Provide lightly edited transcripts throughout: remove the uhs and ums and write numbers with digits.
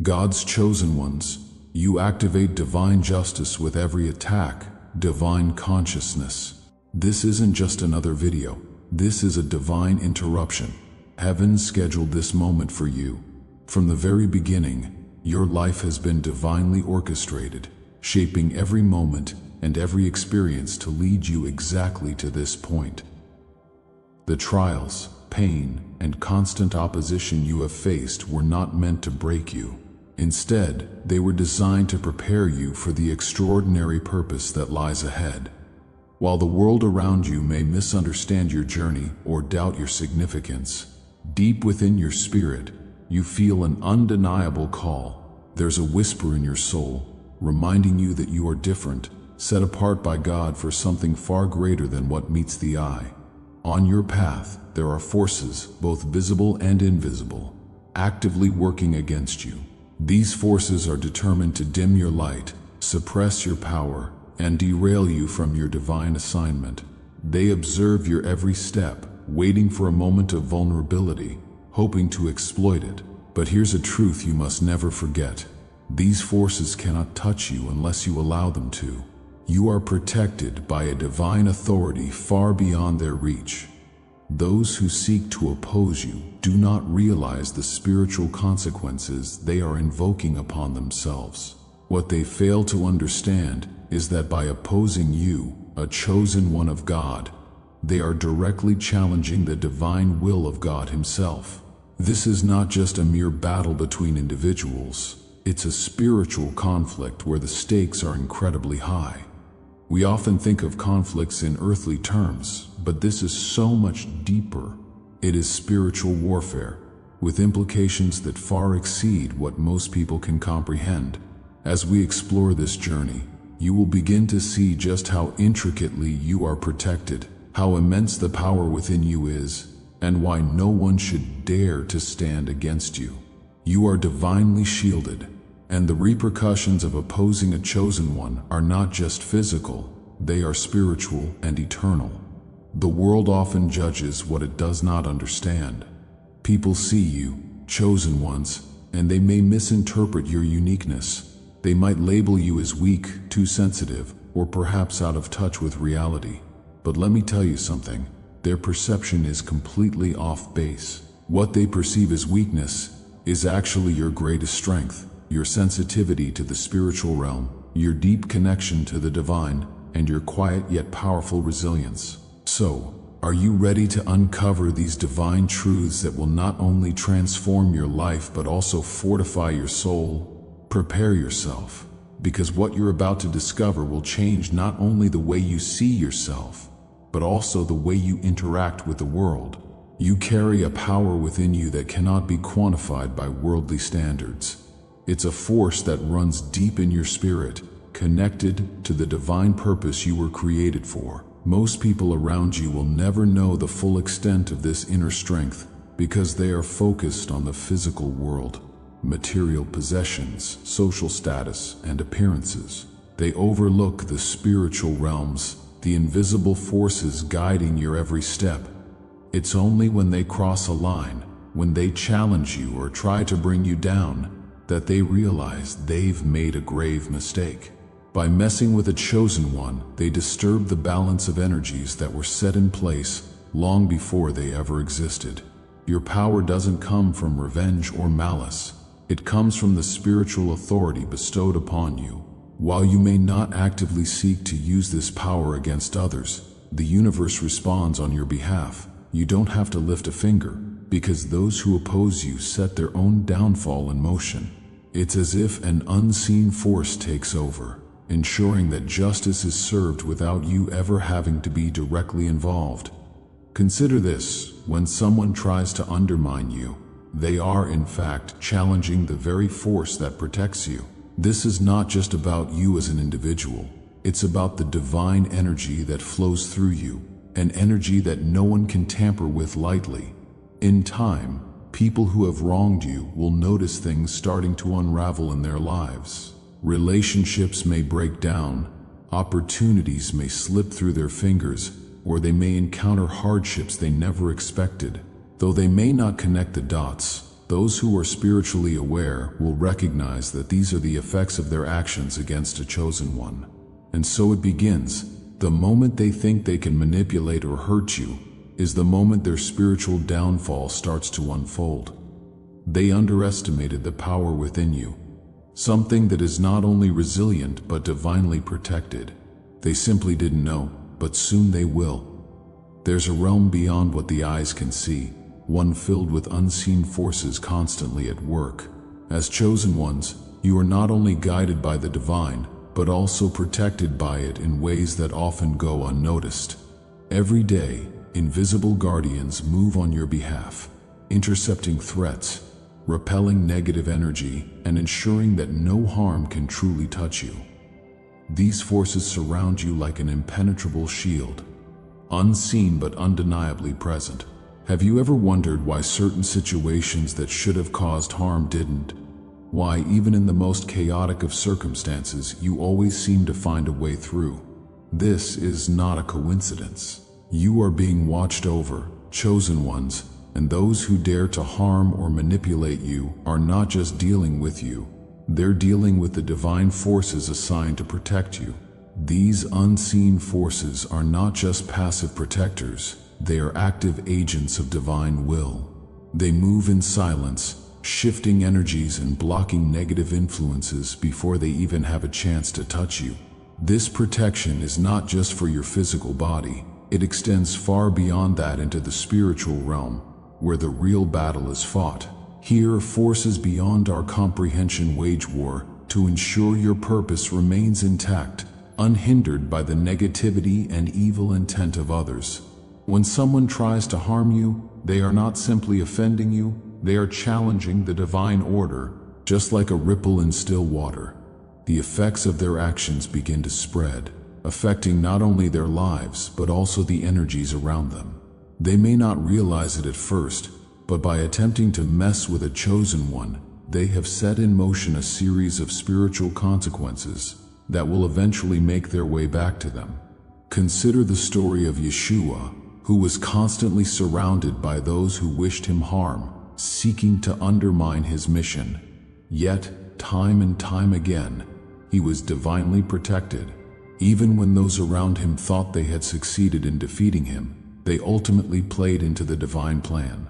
God's chosen ones, you activate divine justice with every attack, divine consciousness. This isn't just another video. This is a divine interruption. Heaven scheduled this moment for you. From the very beginning, your life has been divinely orchestrated, shaping every moment and every experience to lead you exactly to this point. The trials, pain, and constant opposition you have faced were not meant to break you. Instead, they were designed to prepare you for the extraordinary purpose that lies ahead. While the world around you may misunderstand your journey or doubt your significance, deep within your spirit, you feel an undeniable call. There's a whisper in your soul, reminding you that you are different, set apart by God for something far greater than what meets the eye. On your path, there are forces, both visible and invisible, actively working against you. These forces are determined to dim your light, suppress your power, and derail you from your divine assignment. They observe your every step, waiting for a moment of vulnerability, hoping to exploit it. But here's a truth you must never forget. These forces cannot touch you unless you allow them to. You are protected by a divine authority far beyond their reach. Those who seek to oppose you do not realize the spiritual consequences they are invoking upon themselves. What they fail to understand is that by opposing you, a chosen one of God, they are directly challenging the divine will of God Himself. This is not just a mere battle between individuals. It's a spiritual conflict where the stakes are incredibly high. We often think of conflicts in earthly terms, but this is so much deeper. It is spiritual warfare, with implications that far exceed what most people can comprehend. As we explore this journey, you will begin to see just how intricately you are protected, how immense the power within you is, and why no one should dare to stand against you. You are divinely shielded, and the repercussions of opposing a chosen one are not just physical, they are spiritual and eternal. The world often judges what it does not understand. People see you, chosen ones, and they may misinterpret your uniqueness. They might label you as weak, too sensitive, or perhaps out of touch with reality. But let me tell you something, their perception is completely off base. What they perceive as weakness is actually your greatest strength. Your sensitivity to the spiritual realm, your deep connection to the divine, and your quiet yet powerful resilience. So, are you ready to uncover these divine truths that will not only transform your life but also fortify your soul? Prepare yourself, because what you're about to discover will change not only the way you see yourself, but also the way you interact with the world. You carry a power within you that cannot be quantified by worldly standards. It's a force that runs deep in your spirit, connected to the divine purpose you were created for. Most people around you will never know the full extent of this inner strength because they are focused on the physical world, material possessions, social status, and appearances. They overlook the spiritual realms, the invisible forces guiding your every step. It's only when they cross a line, when they challenge you or try to bring you down, that they realize they've made a grave mistake. By messing with a chosen one, they disturb the balance of energies that were set in place long before they ever existed. Your power doesn't come from revenge or malice. It comes from the spiritual authority bestowed upon you. While you may not actively seek to use this power against others, the universe responds on your behalf. You don't have to lift a finger, because those who oppose you set their own downfall in motion. It's as if an unseen force takes over, ensuring that justice is served without you ever having to be directly involved. Consider this: when someone tries to undermine you, they are in fact challenging the very force that protects you. This is not just about you as an individual. It's about the divine energy that flows through you, an energy that no one can tamper with lightly. In time, people who have wronged you will notice things starting to unravel in their lives. Relationships may break down, opportunities may slip through their fingers, or they may encounter hardships they never expected. Though they may not connect the dots, Those who are spiritually aware will recognize that these are the effects of their actions against a chosen one. And so it begins. The moment they think they can manipulate or hurt you is the moment their spiritual downfall starts to unfold. They underestimated the power within you, something that is not only resilient but divinely protected. They simply didn't know, but soon they will. There's a realm beyond what the eyes can see, one filled with unseen forces constantly at work. As chosen ones, you are not only guided by the divine, but also protected by it in ways that often go unnoticed. Every day, invisible guardians move on your behalf, intercepting threats, repelling negative energy, and ensuring that no harm can truly touch you. These forces surround you like an impenetrable shield, unseen but undeniably present. Have you ever wondered why certain situations that should have caused harm didn't? Why, even in the most chaotic of circumstances, you always seem to find a way through? This is not a coincidence. You are being watched over, chosen ones, and those who dare to harm or manipulate you are not just dealing with you. They're dealing with the divine forces assigned to protect you. These unseen forces are not just passive protectors, they are active agents of divine will. They move in silence, shifting energies and blocking negative influences before they even have a chance to touch you. This protection is not just for your physical body, it extends far beyond that into the spiritual realm, where the real battle is fought. Here, forces beyond our comprehension wage war to ensure your purpose remains intact, unhindered by the negativity and evil intent of others. When someone tries to harm you, they are not simply offending you, they are challenging the divine order, just like a ripple in still water. The effects of their actions begin to spread, affecting not only their lives but also the energies around them. They may not realize it at first, but by attempting to mess with a chosen one, they have set in motion a series of spiritual consequences that will eventually make their way back to them. Consider the story of Yeshua, who was constantly surrounded by those who wished him harm, seeking to undermine his mission. Yet, time and time again, he was divinely protected. Even when those around him thought they had succeeded in defeating him, they ultimately played into the divine plan.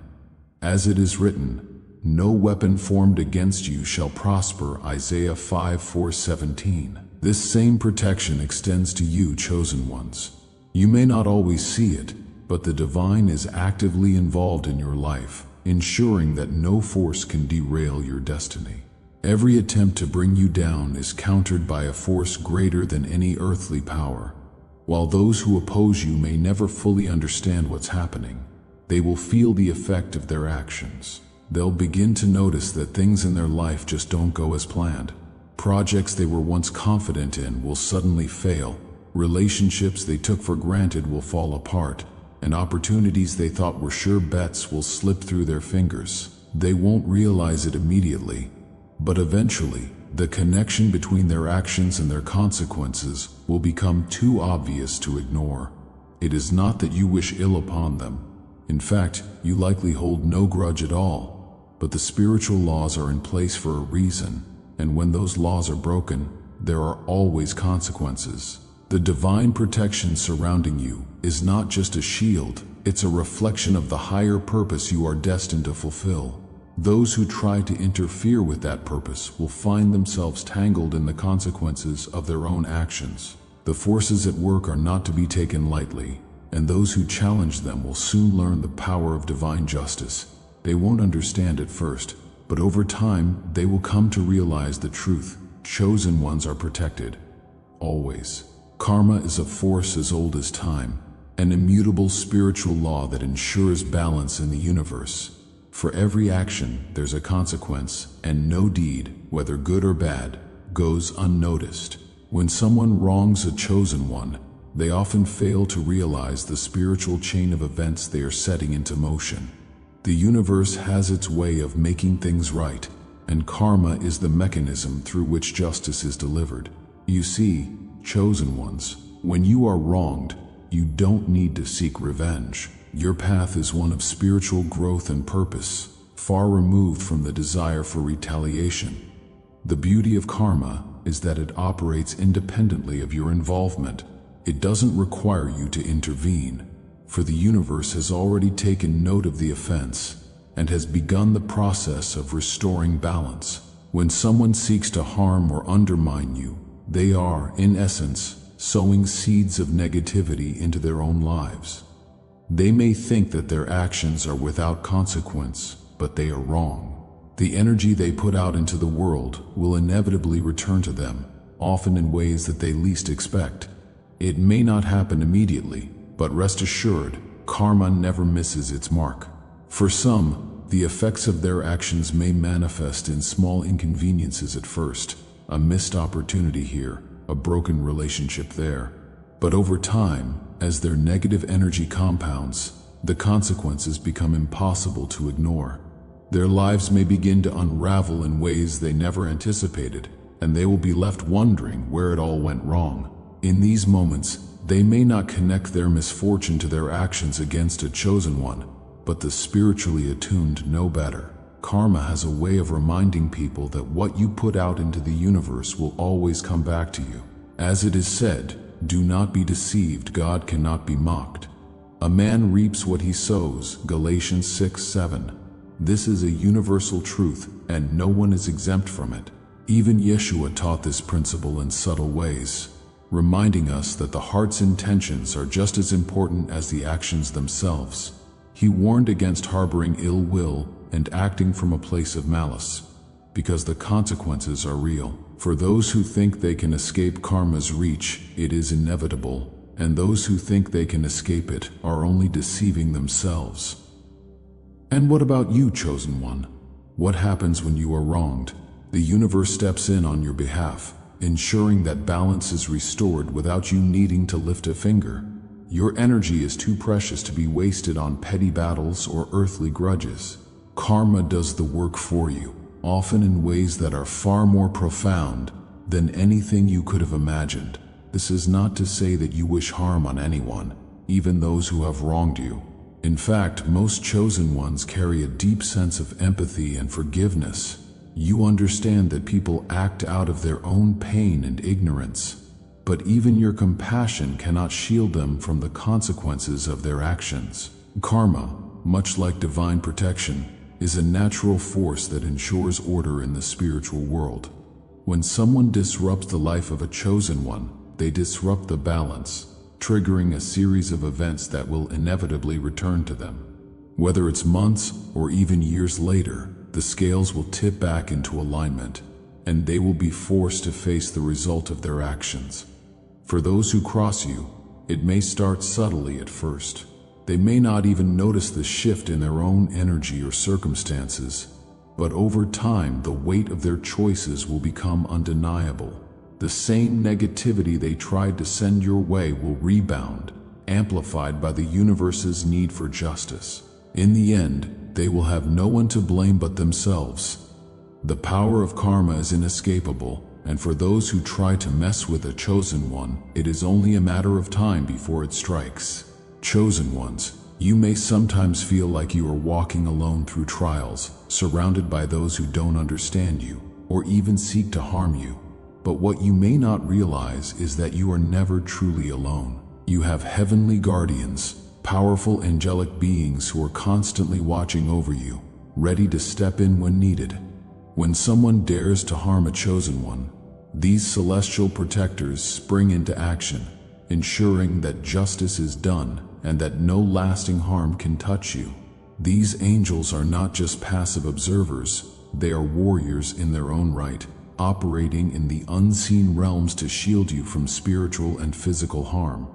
As it is written, "No weapon formed against you shall prosper," Isaiah 5:17. This same protection extends to you, chosen ones. You may not always see it, but the divine is actively involved in your life, ensuring that no force can derail your destiny. Every attempt to bring you down is countered by a force greater than any earthly power. While those who oppose you may never fully understand what's happening, they will feel the effect of their actions. They'll begin to notice that things in their life just don't go as planned. Projects they were once confident in will suddenly fail. Relationships they took for granted will fall apart, and opportunities they thought were sure bets will slip through their fingers. They won't realize it immediately, but eventually, the connection between their actions and their consequences will become too obvious to ignore. It is not that you wish ill upon them. In fact, you likely hold no grudge at all, but the spiritual laws are in place for a reason, and when those laws are broken, there are always consequences. The divine protection surrounding you is not just a shield, it's a reflection of the higher purpose you are destined to fulfill. Those who try to interfere with that purpose will find themselves tangled in the consequences of their own actions. The forces at work are not to be taken lightly, and those who challenge them will soon learn the power of divine justice. They won't understand at first, but over time they will come to realize the truth. Chosen ones are protected. Always. Karma is a force as old as time, an immutable spiritual law that ensures balance in the universe. For every action, there's a consequence, and no deed, whether good or bad, goes unnoticed. When someone wrongs a chosen one, they often fail to realize the spiritual chain of events they are setting into motion. The universe has its way of making things right, and karma is the mechanism through which justice is delivered. You see, chosen ones, when you are wronged, you don't need to seek revenge. Your path is one of spiritual growth and purpose. far removed from the desire for retaliation. The beauty of karma is that it operates independently of your involvement. It doesn't require you to intervene, for the universe has already taken note of the offense and has begun the process of restoring balance. When someone seeks to harm or undermine you, they are, in essence, sowing seeds of negativity into their own lives. They may think that their actions are without consequence, but they are wrong. The energy they put out into the world will inevitably return to them, often in ways that they least expect. It may not happen immediately, but rest assured, karma never misses its mark. For some, the effects of their actions may manifest in small inconveniences at first, a missed opportunity here, a broken relationship there. But over time, as their negative energy compounds, the consequences become impossible to ignore. Their lives may begin to unravel in ways they never anticipated, and they will be left wondering where it all went wrong. In these moments, they may not connect their misfortune to their actions against a chosen one, but the spiritually attuned know better. Karma has a way of reminding people that what you put out into the universe will always come back to you. As it is said, "Do not be deceived, God cannot be mocked. A man reaps what he sows," Galatians 6:7. This is a universal truth, and no one is exempt from it. Even Yeshua taught this principle in subtle ways, reminding us that the heart's intentions are just as important as the actions themselves. He warned against harboring ill will and acting from a place of malice, because the consequences are real. For those who think they can escape karma's reach, it is inevitable, and those who think they can escape it are only deceiving themselves. And what about you, chosen one? What happens when you are wronged? The universe steps in on your behalf, ensuring that balance is restored without you needing to lift a finger. Your energy is too precious to be wasted on petty battles or earthly grudges. Karma does the work for you, often in ways that are far more profound than anything you could have imagined. This is not to say that you wish harm on anyone, even those who have wronged you. In fact, most chosen ones carry a deep sense of empathy and forgiveness. You understand that people act out of their own pain and ignorance, but even your compassion cannot shield them from the consequences of their actions. Karma, much like divine protection, is a natural force that ensures order in the spiritual world. When someone disrupts the life of a chosen one, they disrupt the balance, triggering a series of events that will inevitably return to them. Whether it's months or even years later, the scales will tip back into alignment, and they will be forced to face the result of their actions. For those who cross you, it may start subtly at first. They may not even notice the shift in their own energy or circumstances, but over time the weight of their choices will become undeniable. The same negativity they tried to send your way will rebound, amplified by the universe's need for justice. In the end, they will have no one to blame but themselves. The power of karma is inescapable, and for those who try to mess with a chosen one, it is only a matter of time before it strikes. Chosen ones, you may sometimes feel like you are walking alone through trials, surrounded by those who don't understand you, or even seek to harm you. But what you may not realize is that you are never truly alone. You have heavenly guardians, powerful angelic beings who are constantly watching over you, ready to step in when needed. When someone dares to harm a chosen one, these celestial protectors spring into action, ensuring that justice is done and that no lasting harm can touch you. These angels are not just passive observers, they are warriors in their own right, operating in the unseen realms to shield you from spiritual and physical harm.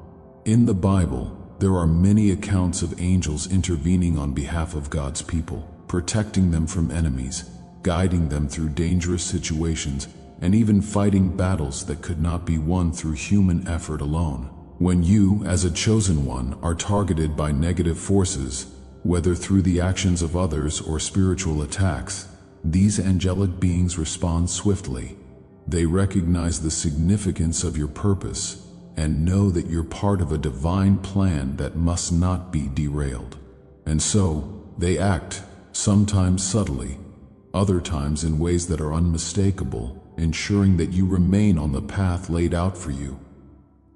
In the Bible, there are many accounts of angels intervening on behalf of God's people, protecting them from enemies, guiding them through dangerous situations, and even fighting battles that could not be won through human effort alone. When you, as a chosen one, are targeted by negative forces, whether through the actions of others or spiritual attacks, these angelic beings respond swiftly. They recognize the significance of your purpose and know that you're part of a divine plan that must not be derailed. And so, they act, sometimes subtly, other times in ways that are unmistakable, ensuring that you remain on the path laid out for you.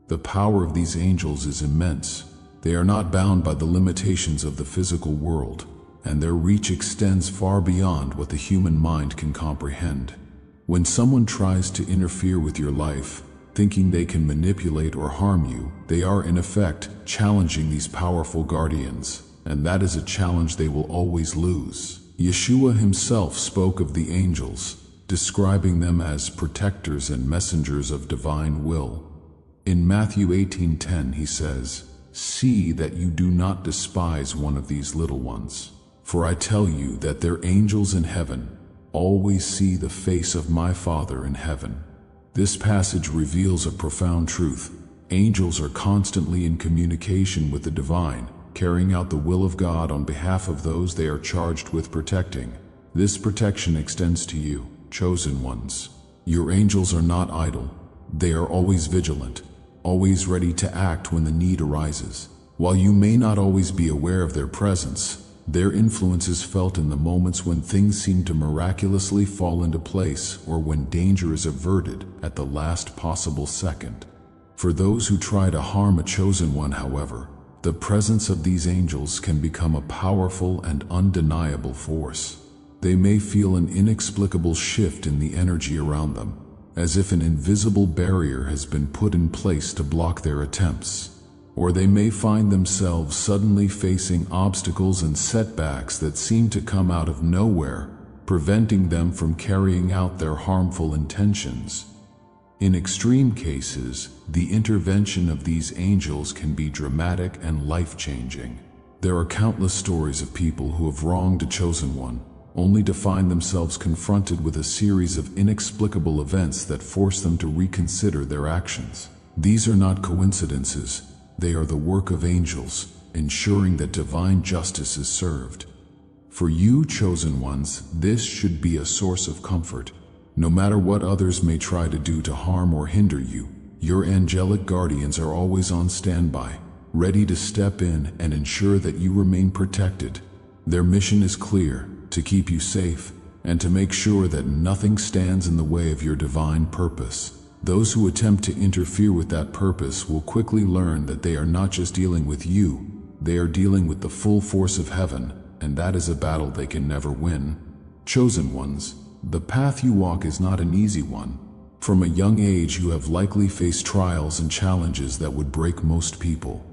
The power of these angels is immense. They are not bound by the limitations of the physical world, and their reach extends far beyond what the human mind can comprehend. When someone tries to interfere with your life, thinking they can manipulate or harm you, they are in effect challenging these powerful guardians, and that is a challenge they will always lose. Yeshua himself spoke of the angels, describing them as protectors and messengers of divine will. In Matthew 18:10 he says, "See that you do not despise one of these little ones, for I tell you that their angels in heaven always see the face of my Father in heaven." This passage reveals a profound truth. Angels are constantly in communication with the divine, carrying out the will of God on behalf of those they are charged with protecting. This protection extends to you, chosen ones. Your angels are not idle. They are always vigilant, always ready to act when the need arises. While you may not always be aware of their presence, their influence is felt in the moments when things seem to miraculously fall into place or when danger is averted at the last possible second. For those who try to harm a chosen one, however, the presence of these angels can become a powerful and undeniable force. They may feel an inexplicable shift in the energy around them, as if an invisible barrier has been put in place to block their attempts. Or they may find themselves suddenly facing obstacles and setbacks that seem to come out of nowhere, preventing them from carrying out their harmful intentions. In extreme cases, the intervention of these angels can be dramatic and life-changing. There are countless stories of people who have wronged a chosen one, only to find themselves confronted with a series of inexplicable events that force them to reconsider their actions. These are not coincidences. They are the work of angels, ensuring that divine justice is served. For you, chosen ones, this should be a source of comfort. No matter what others may try to do to harm or hinder you, your angelic guardians are always on standby, ready to step in and ensure that you remain protected. Their mission is clear: to keep you safe and to make sure that nothing stands in the way of your divine purpose. Those who attempt to interfere with that purpose will quickly learn that they are not just dealing with you, they are dealing with the full force of heaven, and that is a battle they can never win. Chosen ones, the path you walk is not an easy one. From a young age you have likely faced trials and challenges that would break most people.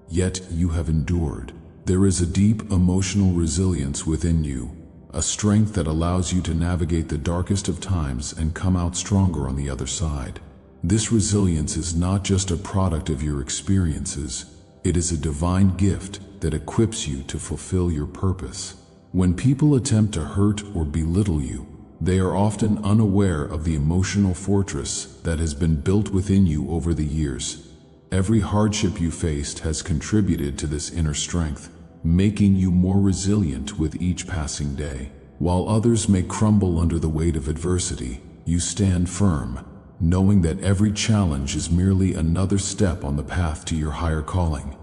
Yet you have endured. There is a deep emotional resilience within you, a strength that allows you to navigate the darkest of times and come out stronger on the other side. This resilience is not just a product of your experiences, it is a divine gift that equips you to fulfill your purpose. When people attempt to hurt or belittle you, they are often unaware of the emotional fortress that has been built within you over the years. Every hardship you faced has contributed to this inner strength, making you more resilient with each passing day. While others may crumble under the weight of adversity, you stand firm, knowing that every challenge is merely another step on the path to your higher calling.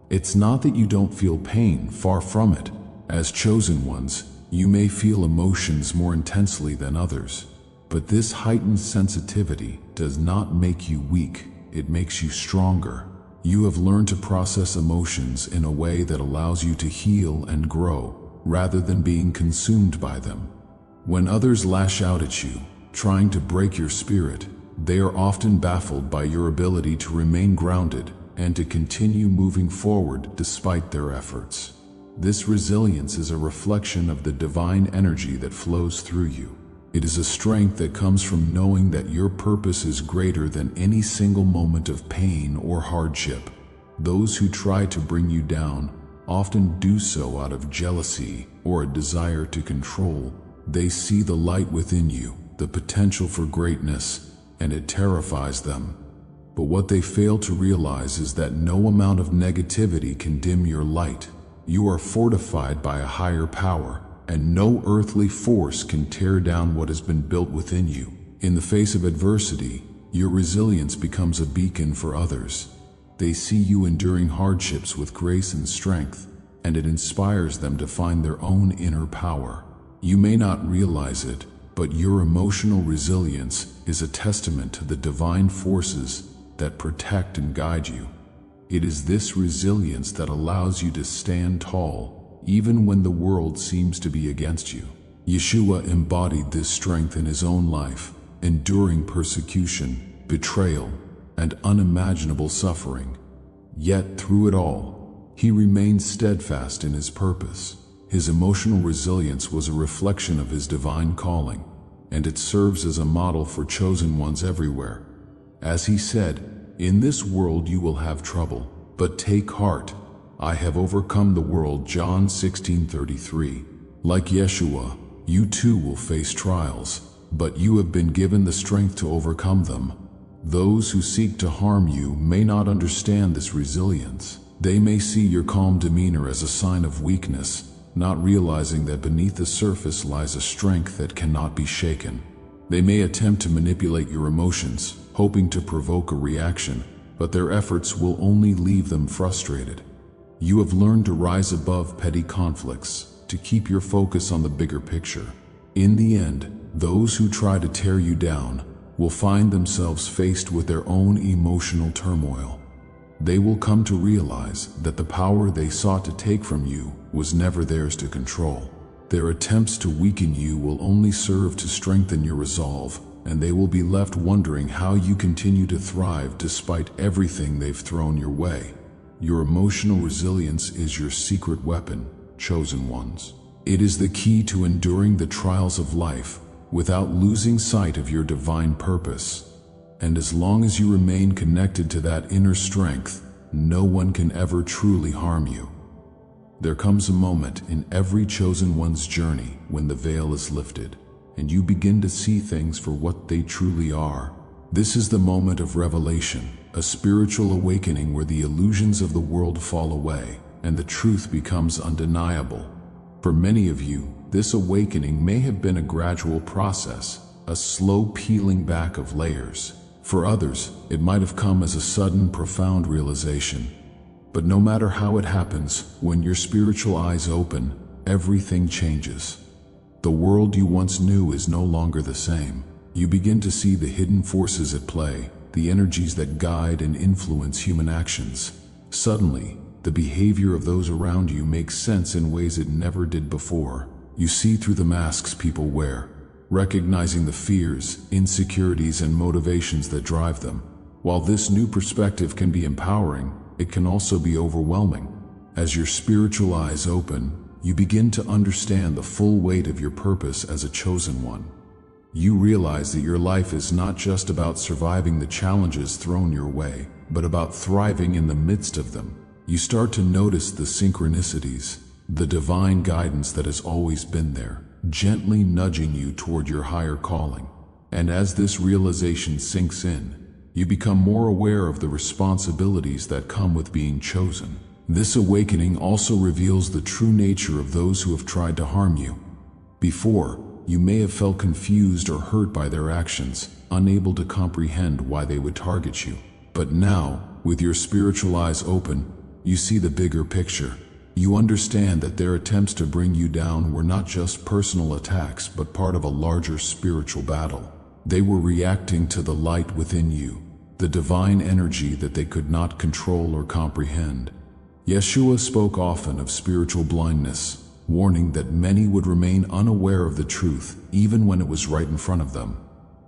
It's not that you don't feel pain, far from it. As chosen ones, you may feel emotions more intensely than others. But this heightened sensitivity does not make you weak, it makes you stronger. You have learned to process emotions in a way that allows you to heal and grow, rather than being consumed by them. When others lash out at you, trying to break your spirit, they are often baffled by your ability to remain grounded and to continue moving forward despite their efforts. This resilience is a reflection of the divine energy that flows through you. It is a strength that comes from knowing that your purpose is greater than any single moment of pain or hardship. Those who try to bring you down often do so out of jealousy or a desire to control. They see the light within you, the potential for greatness, and it terrifies them. But what they fail to realize is that no amount of negativity can dim your light. You are fortified by a higher power, and no earthly force can tear down what has been built within you. In the face of adversity, your resilience becomes a beacon for others. They see you enduring hardships with grace and strength, and it inspires them to find their own inner power. You may not realize it, but your emotional resilience is a testament to the divine forces that protect and guide you. It is this resilience that allows you to stand tall, even when the world seems to be against you. Yeshua embodied this strength in his own life, enduring persecution, betrayal, and unimaginable suffering. Yet through it all, he remained steadfast in his purpose. His emotional resilience was a reflection of his divine calling, and it serves as a model for chosen ones everywhere. As he said, "In this world you will have trouble, but take heart. I have overcome the world." John 16:33. Like Yeshua, you too will face trials, but you have been given the strength to overcome them. Those who seek to harm you may not understand this resilience. They may see your calm demeanor as a sign of weakness, not realizing that beneath the surface lies a strength that cannot be shaken. They may attempt to manipulate your emotions, hoping to provoke a reaction, but their efforts will only leave them frustrated. You have learned to rise above petty conflicts, to keep your focus on the bigger picture. In the end, those who try to tear you down will find themselves faced with their own emotional turmoil. They will come to realize that the power they sought to take from you was never theirs to control. Their attempts to weaken you will only serve to strengthen your resolve, and they will be left wondering how you continue to thrive despite everything they've thrown your way. Your emotional resilience is your secret weapon, chosen ones. It is the key to enduring the trials of life without losing sight of your divine purpose. And as long as you remain connected to that inner strength, no one can ever truly harm you. There comes a moment in every chosen one's journey when the veil is lifted, and you begin to see things for what they truly are. This is the moment of revelation, a spiritual awakening where the illusions of the world fall away, and the truth becomes undeniable. For many of you, this awakening may have been a gradual process, a slow peeling back of layers. For others, it might have come as a sudden, profound realization. But no matter how it happens, when your spiritual eyes open, everything changes. The world you once knew is no longer the same. You begin to see the hidden forces at play, the energies that guide and influence human actions. Suddenly, the behavior of those around you makes sense in ways it never did before. You see through the masks people wear, recognizing the fears, insecurities, and motivations that drive them. While this new perspective can be empowering, it can also be overwhelming. As your spiritual eyes open, you begin to understand the full weight of your purpose as a chosen one. You realize that your life is not just about surviving the challenges thrown your way, but about thriving in the midst of them. You start to notice the synchronicities, the divine guidance that has always been there, gently nudging you toward your higher calling. And as this realization sinks in, you become more aware of the responsibilities that come with being chosen. This awakening also reveals the true nature of those who have tried to harm you. Before, you may have felt confused or hurt by their actions, unable to comprehend why they would target you. But now, with your spiritual eyes open, you see the bigger picture. You understand that their attempts to bring you down were not just personal attacks, but part of a larger spiritual battle. They were reacting to the light within you, the divine energy that they could not control or comprehend. Yeshua spoke often of spiritual blindness, warning that many would remain unaware of the truth even when it was right in front of them.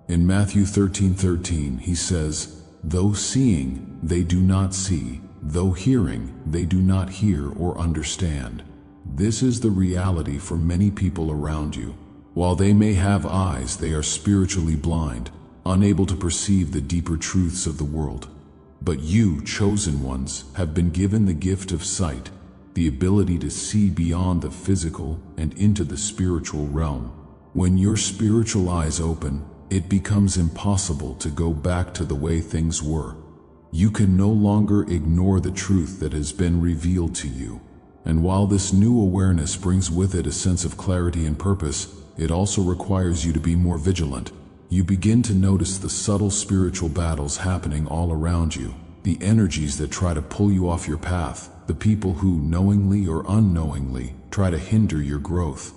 In Matthew 13:13, he says, "Though seeing, they do not see. Though hearing, they do not hear or understand." This is the reality for many people around you. While they may have eyes, they are spiritually blind, unable to perceive the deeper truths of the world. But you, chosen ones, have been given the gift of sight, the ability to see beyond the physical and into the spiritual realm. When your spiritual eyes open, it becomes impossible to go back to the way things were. You can no longer ignore the truth that has been revealed to you. And while this new awareness brings with it a sense of clarity and purpose, it also requires you to be more vigilant. You begin to notice the subtle spiritual battles happening all around you. the energies that try to pull you off your path, the people who, knowingly or unknowingly, try to hinder your growth.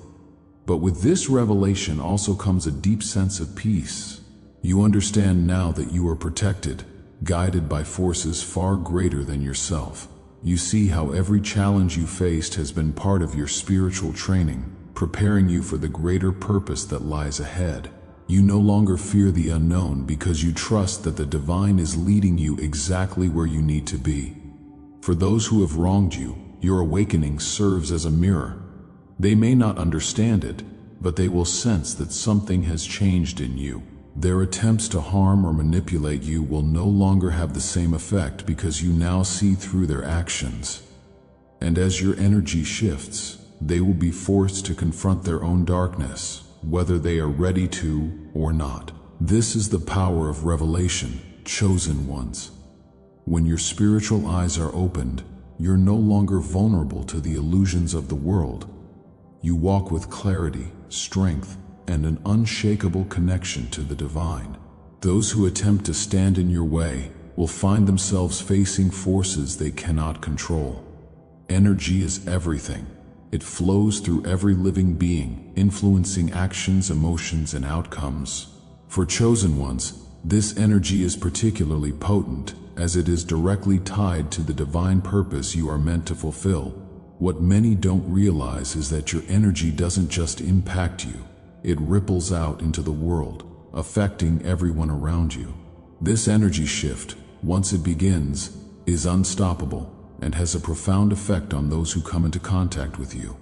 But with this revelation also comes a deep sense of peace. You understand now that you are protected, guided by forces far greater than yourself. You see how every challenge you faced has been part of your spiritual training, preparing you for the greater purpose that lies ahead. You no longer fear the unknown because you trust that the divine is leading you exactly where you need to be. For those who have wronged you, your awakening serves as a mirror. They may not understand it, but they will sense that something has changed in you. Their attempts to harm or manipulate you will no longer have the same effect because you now see through their actions. And as your energy shifts, they will be forced to confront their own darkness, whether they are ready to or not. This is the power of revelation, chosen ones. When your spiritual eyes are opened, you're no longer vulnerable to the illusions of the world. You walk with clarity, strength, and an unshakable connection to the divine. Those who attempt to stand in your way will find themselves facing forces they cannot control. Energy is everything. It flows through every living being, influencing actions, emotions, and outcomes. For chosen ones, this energy is particularly potent, as it is directly tied to the divine purpose you are meant to fulfill. What many don't realize is that your energy doesn't just impact you, it ripples out into the world, affecting everyone around you. This energy shift, once it begins, is unstoppable and has a profound effect on those who come into contact with you.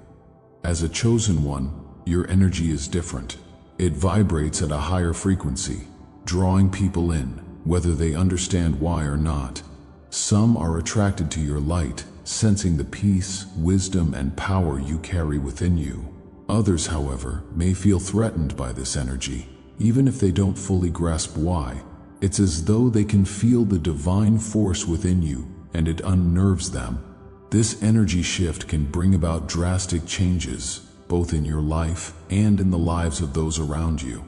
As a chosen one, your energy is different. It vibrates at a higher frequency, drawing people in, whether they understand why or not. Some are attracted to your light, sensing the peace, wisdom, and power you carry within you. Others, however, may feel threatened by this energy, even if they don't fully grasp why. It's as though they can feel the divine force within you, and it unnerves them. This energy shift can bring about drastic changes, both in your life and in the lives of those around you.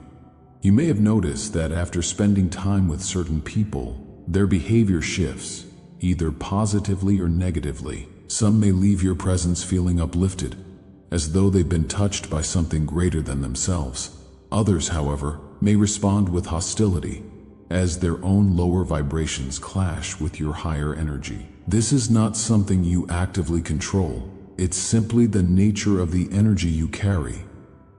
You may have noticed that after spending time with certain people, their behavior shifts, either positively or negatively. Some may leave your presence feeling uplifted, as though they've been touched by something greater than themselves. Others, however, may respond with hostility, as their own lower vibrations clash with your higher energy. This is not something you actively control. It's simply the nature of the energy you carry.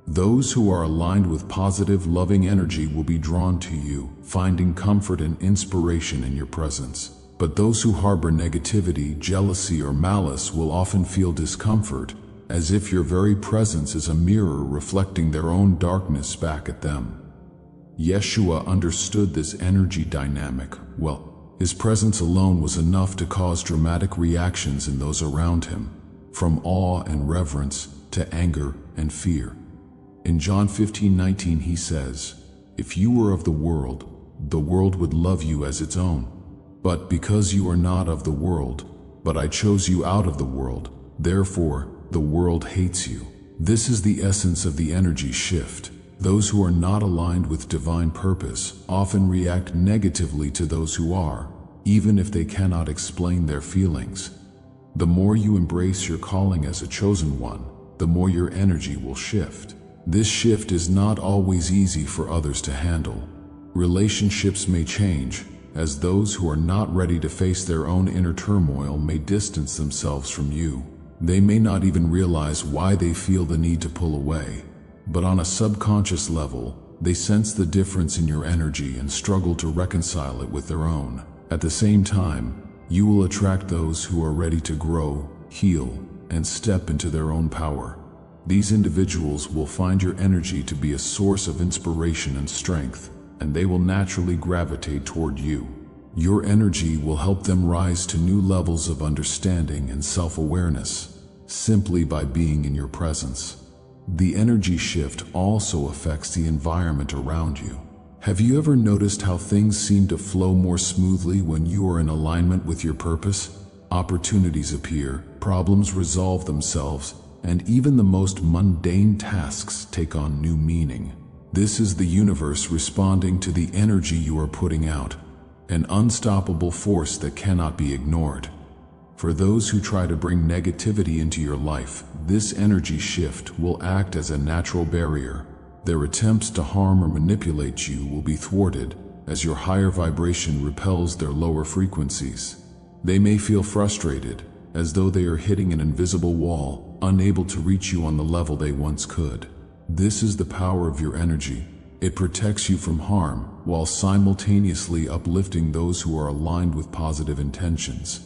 Those who are aligned with positive, loving energy will be drawn to you, finding comfort and inspiration in your presence. But those who harbor negativity, jealousy, or malice will often feel discomfort, as if your very presence is a mirror reflecting their own darkness back at them. Yeshua understood this energy dynamic well. His presence alone was enough to cause dramatic reactions in those around him, from awe and reverence to anger and fear. In John 15:19 he says, "If you were of the world would love you as its own. But because you are not of the world, but I chose you out of the world, therefore the world hates you." This is the essence of the energy shift. Those who are not aligned with divine purpose often react negatively to those who are, even if they cannot explain their feelings. The more you embrace your calling as a chosen one, the more your energy will shift. This shift is not always easy for others to handle. Relationships may change, as those who are not ready to face their own inner turmoil may distance themselves from you. They may not even realize why they feel the need to pull away, but on a subconscious level, they sense the difference in your energy and struggle to reconcile it with their own. At the same time, you will attract those who are ready to grow, heal, and step into their own power. These individuals will find your energy to be a source of inspiration and strength, and they will naturally gravitate toward you. Your energy will help them rise to new levels of understanding and self-awareness, simply by being in your presence. The energy shift also affects the environment around you. Have you ever noticed how things seem to flow more smoothly when you are in alignment with your purpose? Opportunities appear, problems resolve themselves, and even the most mundane tasks take on new meaning. This is the universe responding to the energy you are putting out. an unstoppable force that cannot be ignored. For those who try to bring negativity into your life, this energy shift will act as a natural barrier. Their attempts to harm or manipulate you will be thwarted as your higher vibration repels their lower frequencies. They may feel frustrated, as though they are hitting an invisible wall, unable to reach you on the level they once could. This is the power of your energy. It protects you from harm, while simultaneously uplifting those who are aligned with positive intentions.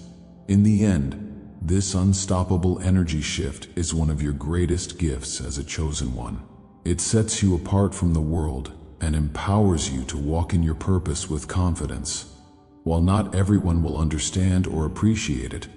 In the end, this unstoppable energy shift is one of your greatest gifts as a chosen one. It sets you apart from the world and empowers you to walk in your purpose with confidence. While not everyone will understand or appreciate it,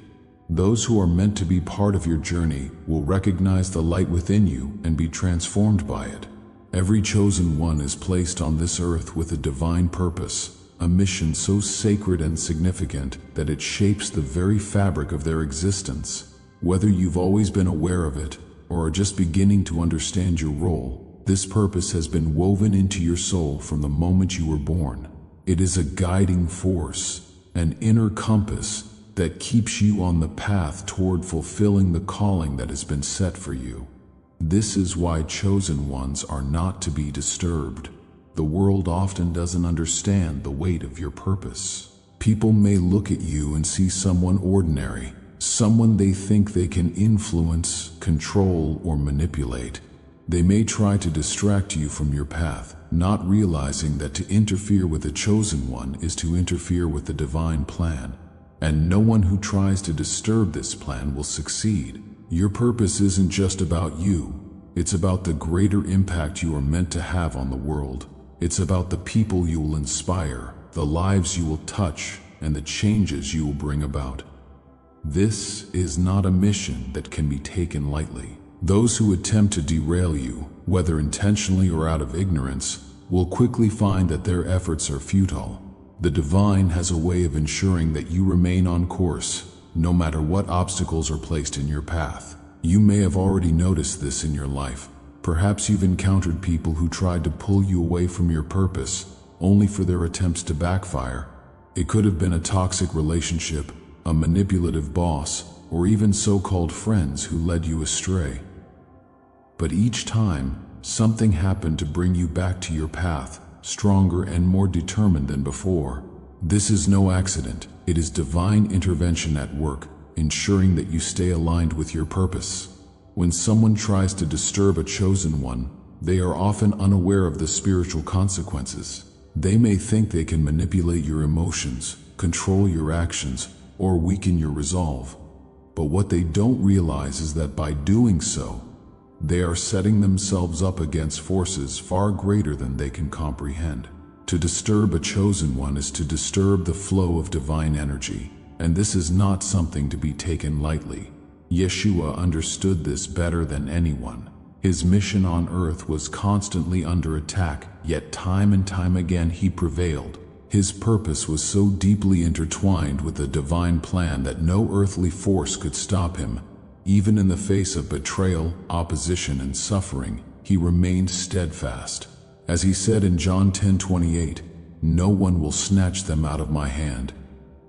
those who are meant to be part of your journey will recognize the light within you and be transformed by it. Every chosen one is placed on this earth with a divine purpose, a mission so sacred and significant that it shapes the very fabric of their existence. Whether you've always been aware of it or are just beginning to understand your role, this purpose has been woven into your soul from the moment you were born. It is a guiding force, an inner compass that keeps you on the path toward fulfilling the calling that has been set for you. This is why chosen ones are not to be disturbed. The world often doesn't understand the weight of your purpose. People may look at you and see someone ordinary, someone they think they can influence, control, or manipulate. They may try to distract you from your path, not realizing that to interfere with the chosen one is to interfere with the divine plan. And no one who tries to disturb this plan will succeed. Your purpose isn't just about you. It's about the greater impact you are meant to have on the world. It's about the people you will inspire, the lives you will touch, and the changes you will bring about. This is not a mission that can be taken lightly. Those who attempt to derail you, whether intentionally or out of ignorance, will quickly find that their efforts are futile. The divine has a way of ensuring that you remain on course, no matter what obstacles are placed in your path. You may have already noticed this in your life. Perhaps you've encountered people who tried to pull you away from your purpose, only for their attempts to backfire. It could have been a toxic relationship, a manipulative boss, or even so-called friends who led you astray. But each time, something happened to bring you back to your path, stronger and more determined than before. This is no accident. It is divine intervention at work, ensuring that you stay aligned with your purpose. When someone tries to disturb a chosen one, they are often unaware of the spiritual consequences. They may think they can manipulate your emotions, control your actions, or weaken your resolve. But what they don't realize is that by doing so, they are setting themselves up against forces far greater than they can comprehend. To disturb a chosen one is to disturb the flow of divine energy, and this is not something to be taken lightly. Yeshua understood this better than anyone. His mission on earth was constantly under attack, yet time and time again he prevailed. His purpose was so deeply intertwined with the divine plan that no earthly force could stop him. Even in the face of betrayal, opposition, and suffering, he remained steadfast. As he said in John 10:28, "No one will snatch them out of my hand."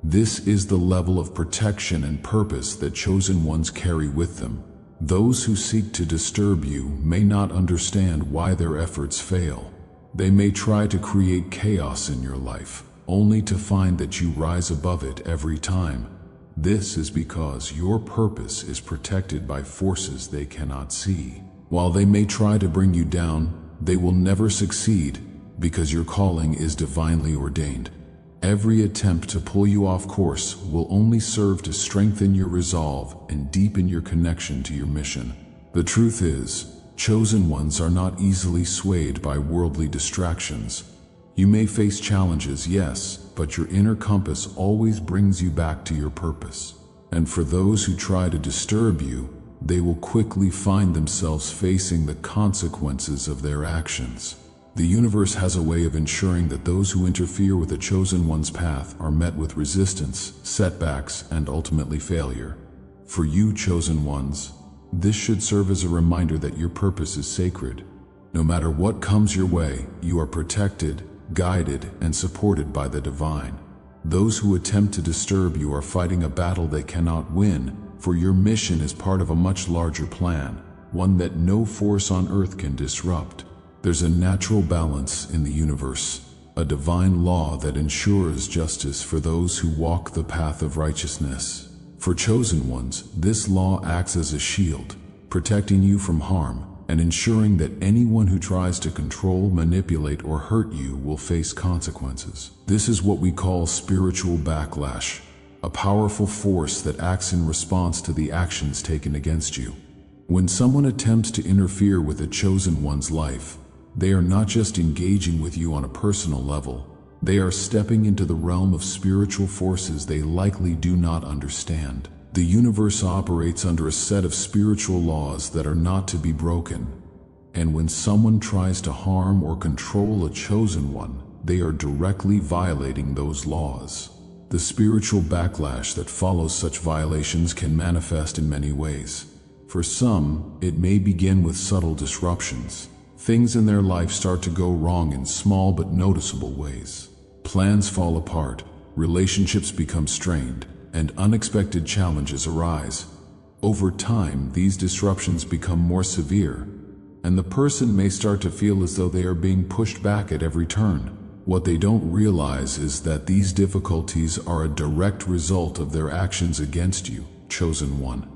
This is the level of protection and purpose that chosen ones carry with them. Those who seek to disturb you may not understand why their efforts fail. They may try to create chaos in your life, only to find that you rise above it every time. This is because your purpose is protected by forces they cannot see. While they may try to bring you down, they will never succeed because your calling is divinely ordained. Every attempt to pull you off course will only serve to strengthen your resolve and deepen your connection to your mission. The truth is, chosen ones are not easily swayed by worldly distractions. You may face challenges, yes, but your inner compass always brings you back to your purpose. And for those who try to disturb you, they will quickly find themselves facing the consequences of their actions. The universe has a way of ensuring that those who interfere with a chosen one's path are met with resistance, setbacks, and ultimately failure. For you, chosen ones, this should serve as a reminder that your purpose is sacred. No matter what comes your way, you are protected, guided, and supported by the divine. Those who attempt to disturb you are fighting a battle they cannot win, for your mission is part of a much larger plan, one that no force on earth can disrupt. There's a natural balance in the universe, a divine law that ensures justice for those who walk the path of righteousness. For chosen ones, this law acts as a shield, protecting you from harm and ensuring that anyone who tries to control, manipulate, or hurt you will face consequences. This is what we call spiritual backlash, a powerful force that acts in response to the actions taken against you. When someone attempts to interfere with a chosen one's life, they are not just engaging with you on a personal level, they are stepping into the realm of spiritual forces they likely do not understand. The universe operates under a set of spiritual laws that are not to be broken. And when someone tries to harm or control a chosen one, they are directly violating those laws. The spiritual backlash that follows such violations can manifest in many ways. For some, it may begin with subtle disruptions. Things in their life start to go wrong in small but noticeable ways. Plans fall apart, relationships become strained, and unexpected challenges arise. Over time, these disruptions become more severe, and the person may start to feel as though they are being pushed back at every turn. What they don't realize is that these difficulties are a direct result of their actions against you, chosen one.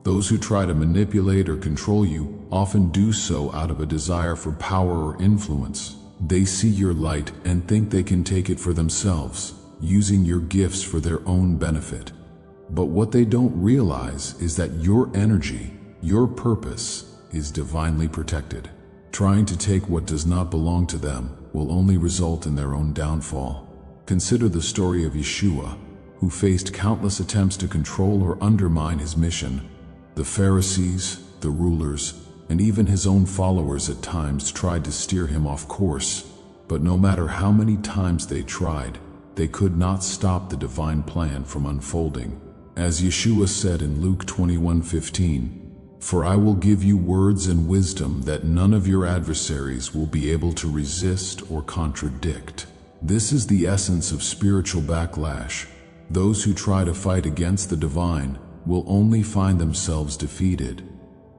Those who try to manipulate or control you often do so out of a desire for power or influence. They see your light and think they can take it for themselves, using your gifts for their own benefit. But what they don't realize is that your energy, your purpose, is divinely protected. Trying to take what does not belong to them will only result in their own downfall. Consider the story of Yeshua, who faced countless attempts to control or undermine his mission. The Pharisees, the rulers, and even his own followers at times tried to steer him off course. But no matter how many times they tried, they could not stop the divine plan from unfolding. As Yeshua said in Luke 21:15, "For I will give you words and wisdom that none of your adversaries will be able to resist or contradict." This is the essence of spiritual backlash. Those who try to fight against the divine will only find themselves defeated.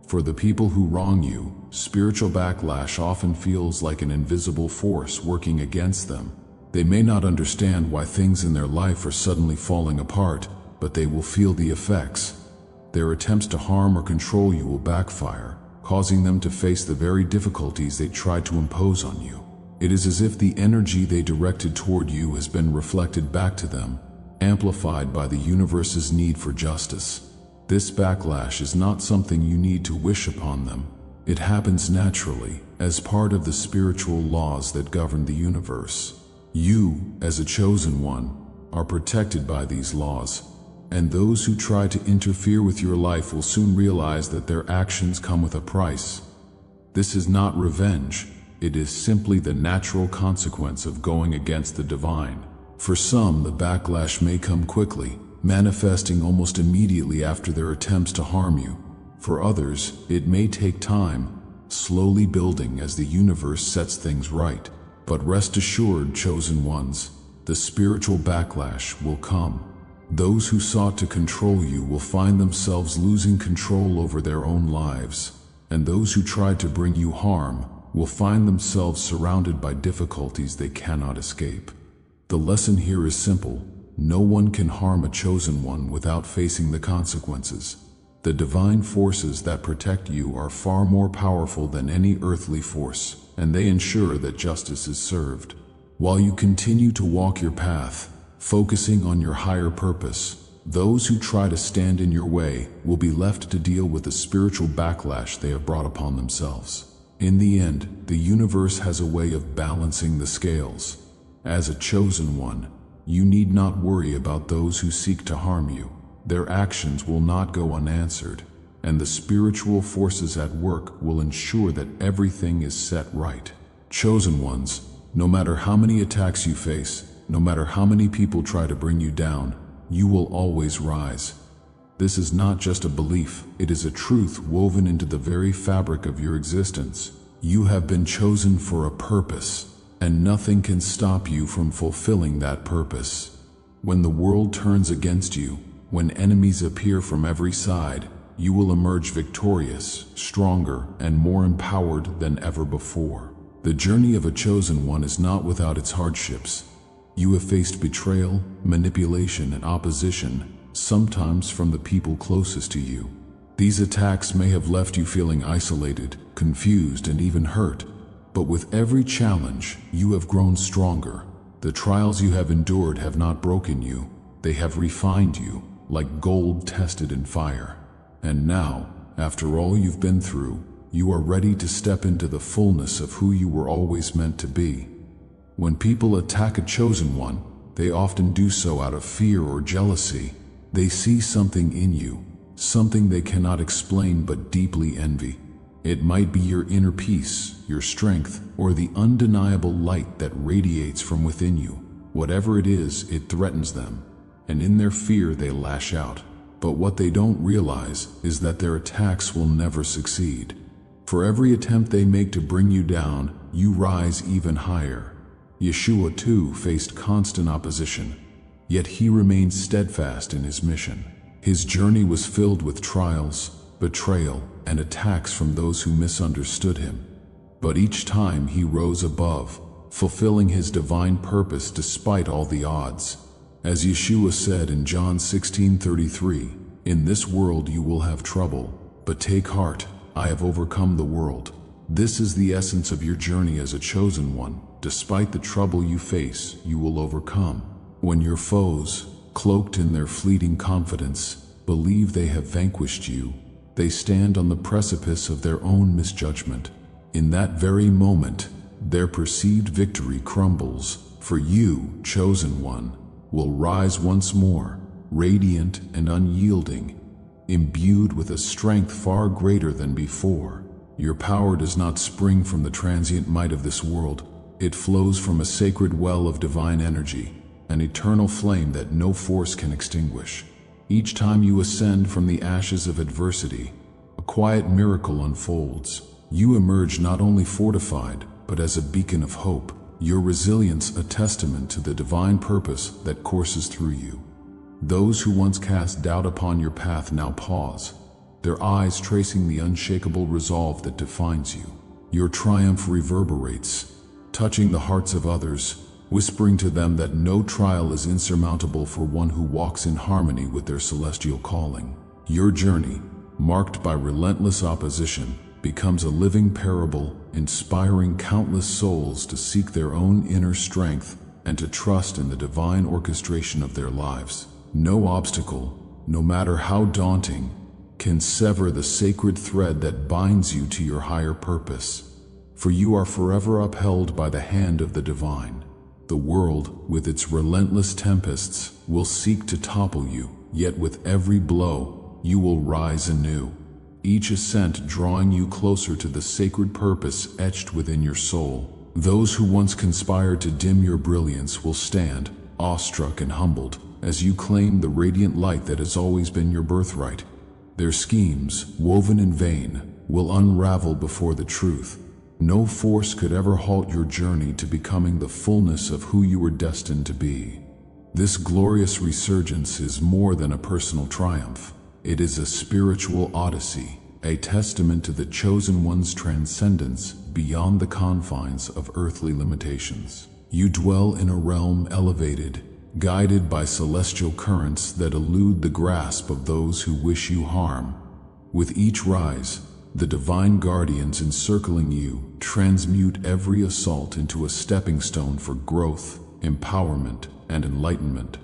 For the people who wrong you, spiritual backlash often feels like an invisible force working against them. They may not understand why things in their life are suddenly falling apart, but they will feel the effects. Their attempts to harm or control you will backfire, causing them to face the very difficulties they tried to impose on you. It is as if the energy they directed toward you has been reflected back to them, amplified by the universe's need for justice. This backlash is not something you need to wish upon them. It happens naturally, as part of the spiritual laws that govern the universe. You, as a chosen one, are protected by these laws, and those who try to interfere with your life will soon realize that their actions come with a price. This is not revenge, it is simply the natural consequence of going against the divine. For some, the backlash may come quickly, manifesting almost immediately after their attempts to harm you. For others, it may take time, slowly building as the universe sets things right. But rest assured, chosen ones, the spiritual backlash will come. Those who sought to control you will find themselves losing control over their own lives, and those who tried to bring you harm will find themselves surrounded by difficulties they cannot escape. The lesson here is simple: no one can harm a chosen one without facing the consequences. The divine forces that protect you are far more powerful than any earthly force, and they ensure that justice is served. While you continue to walk your path, focusing on your higher purpose, those who try to stand in your way will be left to deal with the spiritual backlash they have brought upon themselves. In the end, the universe has a way of balancing the scales. As a chosen one, you need not worry about those who seek to harm you. Their actions will not go unanswered, and the spiritual forces at work will ensure that everything is set right. Chosen ones, no matter how many attacks you face, no matter how many people try to bring you down, you will always rise. This is not just a belief, it is a truth woven into the very fabric of your existence. You have been chosen for a purpose, and nothing can stop you from fulfilling that purpose. When the world turns against you, when enemies appear from every side, you will emerge victorious, stronger, and more empowered than ever before. The journey of a chosen one is not without its hardships. You have faced betrayal, manipulation, and opposition, sometimes from the people closest to you. These attacks may have left you feeling isolated, confused, and even hurt. But with every challenge, you have grown stronger. The trials you have endured have not broken you. They have refined you, like gold tested in fire. And now, after all you've been through, you are ready to step into the fullness of who you were always meant to be. When people attack a chosen one, they often do so out of fear or jealousy. They see something in you, something they cannot explain but deeply envy. It might be your inner peace, your strength, or the undeniable light that radiates from within you. Whatever it is, it threatens them, and in their fear they lash out. But what they don't realize is that their attacks will never succeed. For every attempt they make to bring you down, you rise even higher. Yeshua too faced constant opposition, yet he remained steadfast in his mission. His journey was filled with trials, betrayal, and attacks from those who misunderstood him. But each time he rose above, fulfilling his divine purpose despite all the odds. As Yeshua said in John 16:33, "In this world you will have trouble, but take heart, I have overcome the world." This is the essence of your journey as a chosen one. Despite the trouble you face, you will overcome. When your foes, cloaked in their fleeting confidence, believe they have vanquished you, they stand on the precipice of their own misjudgment. In that very moment, their perceived victory crumbles, for you, chosen one, will rise once more, radiant and unyielding, imbued with a strength far greater than before. Your power does not spring from the transient might of this world. It flows from a sacred well of divine energy, an eternal flame that no force can extinguish. Each time you ascend from the ashes of adversity, a quiet miracle unfolds. You emerge not only fortified, but as a beacon of hope, your resilience a testament to the divine purpose that courses through you. Those who once cast doubt upon your path now pause, their eyes tracing the unshakable resolve that defines you. Your triumph reverberates, touching the hearts of others, whispering to them that no trial is insurmountable for one who walks in harmony with their celestial calling. Your journey, marked by relentless opposition, becomes a living parable, inspiring countless souls to seek their own inner strength and to trust in the divine orchestration of their lives. No obstacle, no matter how daunting, can sever the sacred thread that binds you to your higher purpose. For you are forever upheld by the hand of the divine. The world, with its relentless tempests, will seek to topple you, yet with every blow, you will rise anew. Each ascent drawing you closer to the sacred purpose etched within your soul. Those who once conspired to dim your brilliance will stand, awestruck and humbled, as you claim the radiant light that has always been your birthright. Their schemes, woven in vain, will unravel before the truth. No force could ever halt your journey to becoming the fullness of who you were destined to be. This glorious resurgence is more than a personal triumph. It is a spiritual odyssey, a testament to the chosen one's transcendence beyond the confines of earthly limitations. You dwell in a realm elevated, guided by celestial currents that elude the grasp of those who wish you harm. With each rise, the divine guardians encircling you transmute every assault into a stepping stone for growth, empowerment, and enlightenment.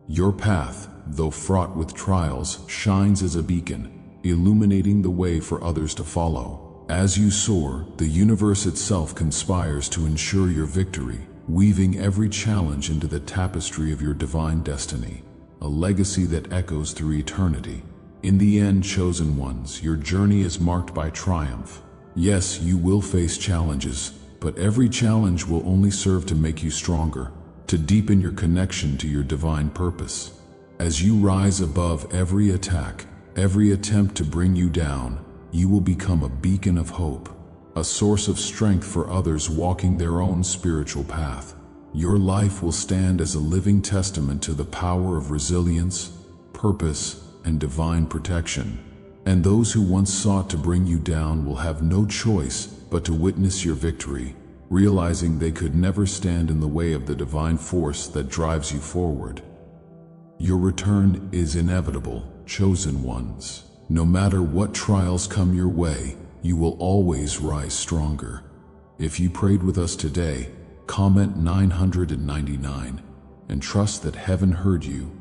Your path, though fraught with trials, shines as a beacon, illuminating the way for others to follow. As you soar, the universe itself conspires to ensure your victory, weaving every challenge into the tapestry of your divine destiny, a legacy that echoes through eternity. In the end, chosen ones, your journey is marked by triumph. Yes, you will face challenges, but every challenge will only serve to make you stronger, to deepen your connection to your divine purpose. As you rise above every attack, every attempt to bring you down, you will become a beacon of hope, a source of strength for others walking their own spiritual path. Your life will stand as a living testament to the power of resilience, purpose, and divine protection. And those who once sought to bring you down will have no choice but to witness your victory, realizing they could never stand in the way of the divine force that drives you forward. Your return is inevitable, chosen ones. No matter what trials come your way, you will always rise stronger. If you prayed with us today, comment 999 and trust that heaven heard you